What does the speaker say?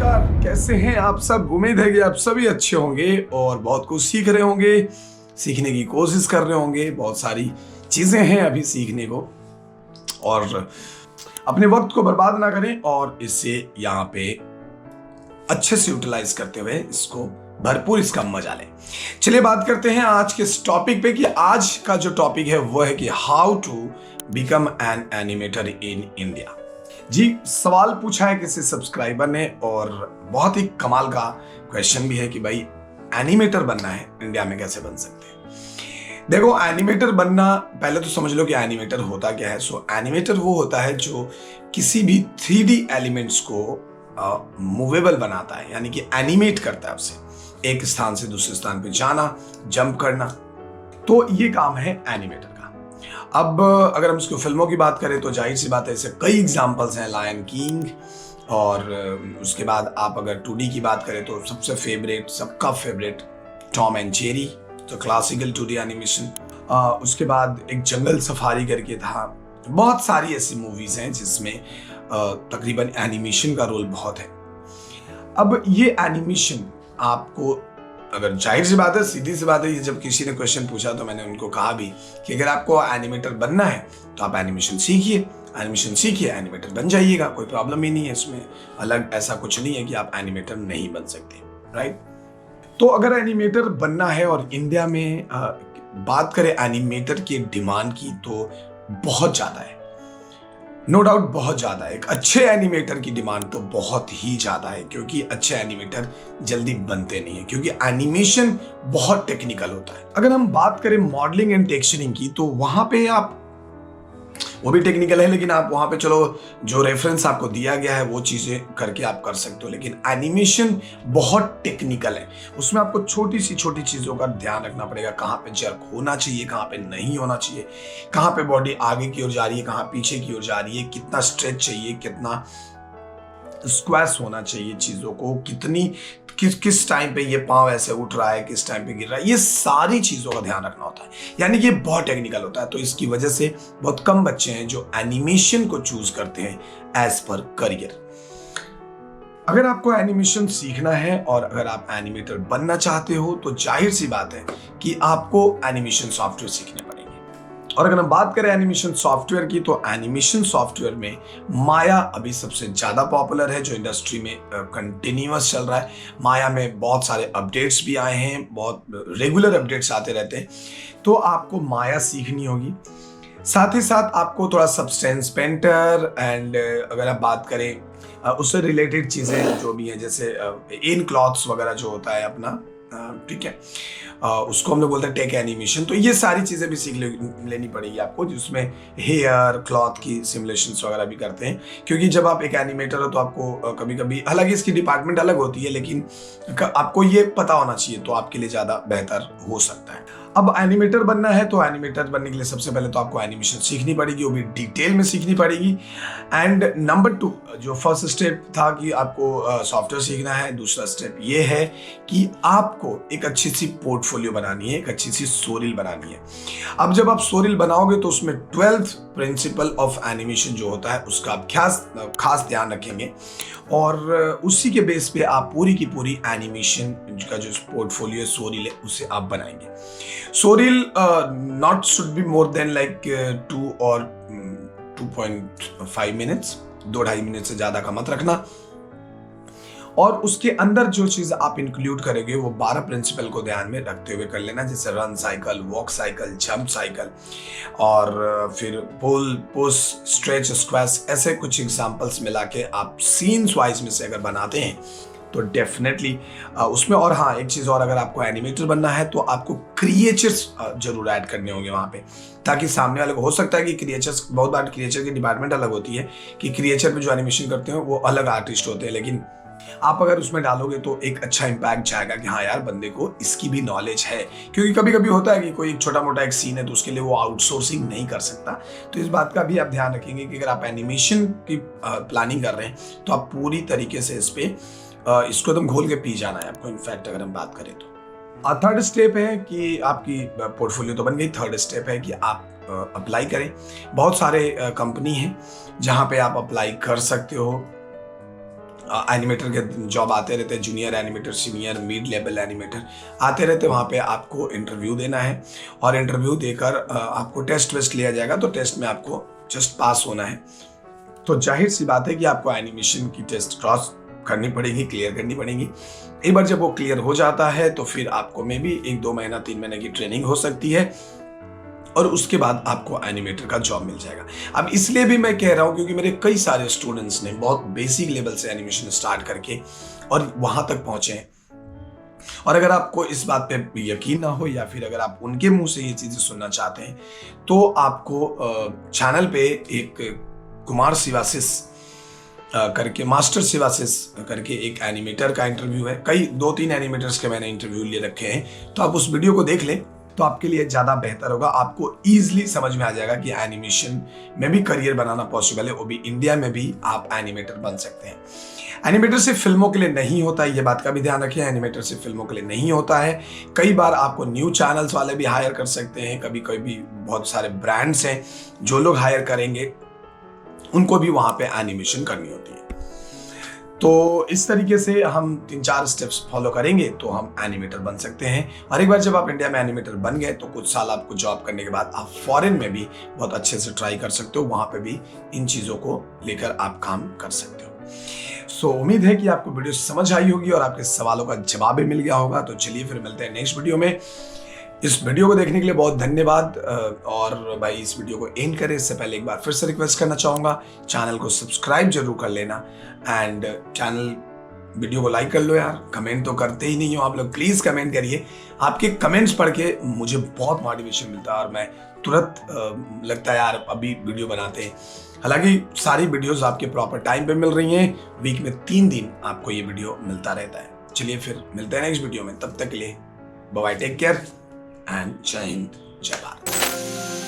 नमस्कार, कैसे हैं आप सब। उम्मीद है कि आप सभी अच्छे होंगे और बहुत कुछ सीख रहे होंगे, सीखने की कोशिश कर रहे होंगे। बहुत सारी चीजें हैं अभी सीखने को, और अपने वक्त को बर्बाद ना करें और इससे यहाँ पे अच्छे से यूटिलाइज करते हुए इसको भरपूर इसका मजा लें। चलिए बात करते हैं आज के इस टॉपिक पे कि आज का जो टॉपिक है वो है कि how to become an animator in India. जी, सवाल पूछा है किसी सब्सक्राइबर ने और बहुत ही कमाल का क्वेश्चन भी है कि भाई एनिमेटर बनना है इंडिया में, कैसे बन सकते हैं। देखो, एनिमेटर बनना, पहले तो समझ लो कि एनिमेटर होता क्या है। सो एनिमेटर वो होता है जो किसी भी 3D एलिमेंट्स को मूवेबल बनाता है, यानी कि एनिमेट करता है उसे एक स्थान से दूसरे स्थान पे जाना, जंप करना। तो ये काम है एनिमेटर का। अब अगर हम इसको फिल्मों की बात करें तो जाहिर सी बात है, ऐसे कई एग्जांपल्स हैं, लायन किंग। और उसके बाद आप अगर 2D की बात करें तो सबसे फेवरेट, सबका फेवरेट टॉम एंड जेरी, तो क्लासिकल 2D एनिमेशन। उसके बाद एक जंगल सफारी करके था। बहुत सारी ऐसी मूवीज हैं जिसमें तकरीबन एनिमेशन का रोल बहुत है। अब ये एनिमेशन आपको, अगर जाहिर सी बात है, सीधी सी बात है, जब किसी ने क्वेश्चन पूछा तो मैंने उनको कहा भी कि अगर आपको एनिमेटर बनना है तो आप एनिमेशन सीखिए, एनिमेटर बन जाइएगा, कोई प्रॉब्लम ही नहीं है इसमें। अलग ऐसा कुछ नहीं है कि आप एनिमेटर नहीं बन सकते, राइट। तो अगर एनिमेटर बनना है और इंडिया में बात करें एनिमेटर की डिमांड की तो बहुत ज्यादा है, नो डाउट बहुत ज्यादा है। एक अच्छे एनिमेटर की डिमांड तो बहुत ही ज्यादा है, क्योंकि अच्छे एनिमेटर जल्दी बनते नहीं है, क्योंकि एनिमेशन बहुत टेक्निकल होता है। अगर हम बात करें मॉडलिंग एंड टेक्सचरिंग की तो वहां पे आप, वो भी टेक्निकल है, लेकिन आप वहां पे चलो जो रेफरेंस आपको दिया गया है वो चीजें करके आप कर सकते हो। लेकिन एनिमेशन बहुत टेक्निकल है, उसमें आपको छोटी छोटी चीजों का ध्यान रखना पड़ेगा। कहाँ पे जर्क होना चाहिए, कहाँ पे नहीं होना चाहिए, कहाँ पे बॉडी आगे की ओर जा रही है, कहाँ पीछे की ओर जा रही है, कितना स्ट्रेच चाहिए, कितना स्क्वैश होना चाहिए चीजों को, कितनी किस टाइम पे ये पांव ऐसे उठ रहा है, किस टाइम पे गिर रहा है, ये सारी चीजों का ध्यान रखना होता है। यानी कि बहुत टेक्निकल होता है। तो इसकी वजह से बहुत कम बच्चे हैं जो एनिमेशन को चूज करते हैं एज पर करियर। अगर आपको एनिमेशन सीखना है और अगर आप एनिमेटर बनना चाहते हो तो जाहिर सी बात है कि आपको एनिमेशन सॉफ्टवेयर सीखने पड़ेंगे। और अगर हम बात करें एनिमेशन सॉफ्टवेयर की तो एनिमेशन सॉफ्टवेयर में माया अभी सबसे ज्यादा पॉपुलर है, जो इंडस्ट्री में कंटिन्यूअस चल रहा है। माया में बहुत सारे अपडेट्स भी आए हैं, बहुत रेगुलर अपडेट्स आते रहते हैं। तो आपको माया सीखनी होगी। साथ ही साथ आपको थोड़ा सब्सटेंस पेंटर एंड अगर आप बात करें उससे रिलेटेड चीजें जो भी हैं, जैसे इन क्लॉथ्स वगैरह जो होता है अपना, ठीक है, उसको हम लोग बोलते हैं टेक एनिमेशन। तो ये सारी चीजें भी सीख लेनी पड़ेगी आपको, जिसमें हेयर क्लॉथ की सिमुलेशंस वगैरह भी करते हैं। क्योंकि जब आप एक एनिमेटर हो तो आपको कभी कभी, हालांकि इसकी डिपार्टमेंट अलग होती है, लेकिन आपको ये पता होना चाहिए तो आपके लिए ज्यादा बेहतर हो सकता है। अब एनिमेटर बनना है तो एनिमेटर बनने के लिए सबसे पहले तो आपको एनिमेशन सीखनी पड़ेगी, वो भी डिटेल में सीखनी पड़ेगी। एंड नंबर 2, जो फर्स्ट स्टेप था कि आपको सॉफ्टवेयर सीखना है, दूसरा स्टेप ये है कि आपको एक अच्छी सी पोर्टफोलियो बनानी है, एक अच्छी सी स्टोरी बनानी है। अब जब आप स्टोरी बनाओगे तो उसमें 12th प्रिंसिपल ऑफ एनिमेशन जो होता है उसका आप खास ध्यान रखेंगे, और उसी के बेस पे आप पूरी की पूरी एनिमेशन का जो पोर्टफोलियो स्टोरी है उसे आप बनाएंगे। So reel not should be more than like 2 और 2.5 मिनट्स, 2-2.5 मिनट से ज्यादा का मत रखना। और उसके अंदर जो चीज आप इंक्लूड करेंगे वो 12 प्रिंसिपल को ध्यान में रखते हुए कर लेना, जैसे run cycle, walk cycle, jump cycle, और फिर पुल, पुश, स्ट्रेच, स्क्वैश, ऐसे कुछ एग्जांपल्स मिला के आप सीन्स वाइज में से अगर बनाते हैं तो डेफिनेटली उसमें। और हाँ, एक चीज और, अगर आपको एनिमेटर बनना है तो आपको क्रिएचर्स जरूर ऐड करने होंगे वहां पे, ताकि सामने वाले को, हो सकता है कि क्रिएचर्स, बहुत बार क्रिएचर की डिपार्टमेंट अलग होती है कि क्रिएचर पे जो एनिमेशन करते हैं वो अलग आर्टिस्ट होते हैं, लेकिन आप अगर उसमें डालोगे तो एक अच्छा इंपैक्ट जाएगा कि हाँ यार, बंदे को इसकी भी नॉलेज है। क्योंकि कभी कभी होता है कि कोई छोटा मोटा एक सीन है तो उसके लिए वो आउटसोर्सिंग नहीं कर सकता। तो इस बात का भी आप ध्यान रखेंगे कि अगर आप एनिमेशन की प्लानिंग कर रहे हैं तो आप पूरी तरीके से इस पे इसको एकदम घोल के पी जाना है आपको। इनफैक्ट अगर हम बात करें तो थर्ड स्टेप है कि आपकी पोर्टफोलियो तो बन गई, थर्ड स्टेप है कि आप अप्लाई करें। बहुत सारे कंपनी हैं जहां पे आप अप्लाई कर सकते हो। एनिमेटर के जॉब आते रहते हैं, junior animator, senior, mid level animator आते रहते हैं। वहाँ पे आपको इंटरव्यू देना है और इंटरव्यू देकर आपको टेस्ट वेस्ट लिया जाएगा। तो टेस्ट में आपको जस्ट पास होना है। तो जाहिर सी बात है कि आपको एनिमेशन की टेस्ट क्रॉस करनी पड़ेगी, क्लियर करनी पड़ेगी। एक बार जब वो क्लियर हो जाता है तो फिर आपको मे भी 1-2 महीना 3 महीने की ट्रेनिंग हो सकती है और उसके बाद आपको एनिमेटर का जॉब मिल जाएगा। अब इसलिए भी मैं कह रहा हूं क्योंकि मेरे कई सारे स्टूडेंट्स ने बहुत बेसिक लेवल से एनिमेशन स्टार्ट करके और वहां तक पहुंचे हैं। और अगर आपको इस बात पे यकीन ना हो या फिर अगर आप उनके मुंह से ये चीजें सुनना चाहते हैं तो आपको चैनल पे एक कुमार सिवासिस करके, मास्टर सिवासिस करके एक एनिमेटर का इंटरव्यू है। 2-3 एनिमेटर्स के मैंने इंटरव्यू ले रखे हैं, तो आप उस वीडियो को देख लें तो आपके लिए ज्यादा बेहतर होगा। आपको इजीली समझ में आ जाएगा कि एनिमेशन में भी करियर बनाना पॉसिबल है, वो भी इंडिया में भी आप एनिमेटर बन सकते हैं। एनिमेटर सिर्फ फिल्मों के लिए नहीं होता है, ये बात का भी ध्यान रखिए। एनिमेटर सिर्फ फिल्मों के लिए नहीं होता है, कई बार आपको न्यू चैनल्स वाले भी हायर कर सकते हैं। कभी कभी बहुत सारे ब्रांड्स हैं जो लोग हायर करेंगे, उनको भी वहां पे एनिमेशन करनी होती है। तो इस तरीके से हम 3-4 स्टेप्स फॉलो करेंगे तो हम एनिमेटर बन सकते हैं। और एक बार जब आप इंडिया में एनिमेटर बन गए तो कुछ साल आपको जॉब करने के बाद आप फॉरेन में भी बहुत अच्छे से ट्राई कर सकते हो, वहां पे भी इन चीजों को लेकर आप काम कर सकते हो। सो उम्मीद है कि आपको वीडियो समझ आई होगी और आपके सवालों का जवाब भी मिल गया होगा। तो चलिए फिर मिलते हैं नेक्स्ट वीडियो में। इस वीडियो को देखने के लिए बहुत धन्यवाद। और भाई इस वीडियो को एंड करें इससे पहले एक बार फिर से रिक्वेस्ट करना चाहूंगा, चैनल को सब्सक्राइब जरूर कर लेना एंड चैनल वीडियो को लाइक कर लो यार। कमेंट तो करते ही नहीं हो आप लोग, प्लीज कमेंट करिए। आपके कमेंट्स पढ़ के मुझे बहुत मोटिवेशन मिलता है और मैं तुरंत लगता है यार अभी वीडियो बनाते हैं। हालांकि सारी वीडियोस आपके प्रॉपर टाइम पे मिल रही हैं, वीक में 3 दिन आपको ये वीडियो मिलता रहता है। चलिए फिर मिलते हैं नेक्स्ट वीडियो में, तब तक के लिए bye bye, take care and जय हिंद, जय भारत।